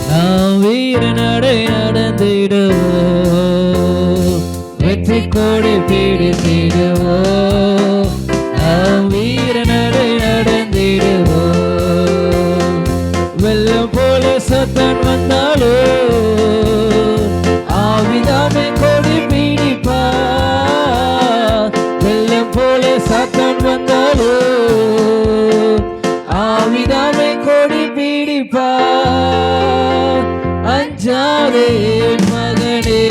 நாம் வீர நடை நடந்திடுவோம், வெற்றி கோடி பிடித்திடுவோம். நாம் வீர நடை நடந்திடுவோம். வெள்ளம் போல சத்தன் வந்தாலோ ஆவிதாமே கொடி பிடிப்பா. வெள்ளம் போல சத்தன் வந்தாலோ ஆவிதாமே கொடி பிடிப்பா. அஞ்சாதே மகனே,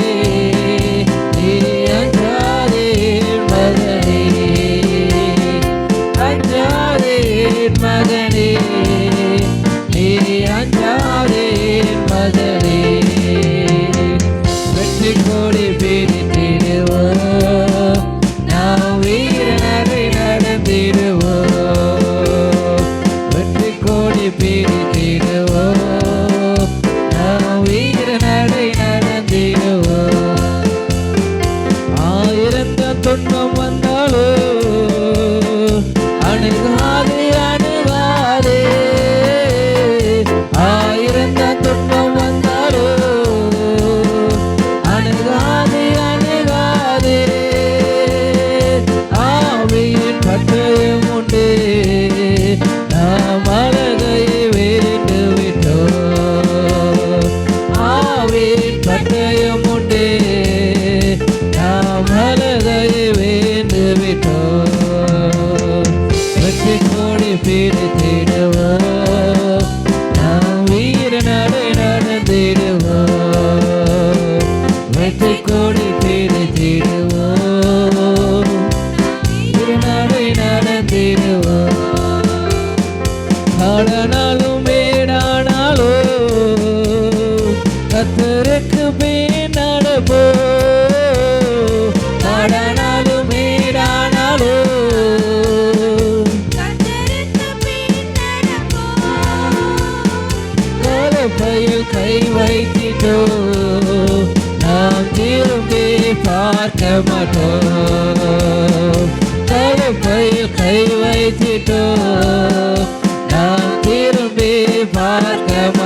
அஞ்சாதே மகனே, அஞ்சாதே மகனே, அஞ்சாதே மகனே. வெற்றி கோடி பிடித்திடுவோம், நாம் வீர நடை நடந்திடுவோம். வெற்றி கோடி பிடித்திடுவோம், நாம் வீர நடை நடந்திடுவோம். ஆயிரம் துன்பம் வந்தாலோ அணுகாதே அணுகாதே. ஆயிரம் துன்பம் வந்தாலோ அணுகாதே அணுகாதே. ஆவியின் பட்டயம் உண்டு, நாம் அழகையை வேண்டு விட்டோம். ஆவியின் பட்டயம் உண்டு, நாம் அழகையை வேண்டு விட்டோம். வெற்றி கோடி பிடித்திடுவோம், நாம் வீர நடை நடந்திடுவோம். வெற்றி கோடி பிடித்திடுவோம், வீர நடை நடந்திடுவோம். காடானாலும் மேடானாலோ கர்த்தருக்கு பின் நடப்போம். காடானாலும் மேடானாலோ கோலப்பையில் கை வைத்திட்டோ நாம் திரும்பி பார்க்க மாட்டோம். கோலப்பையில் கை வைத்திட்டோ நாம் திரும்பி பார்க்க மாட்டோம்.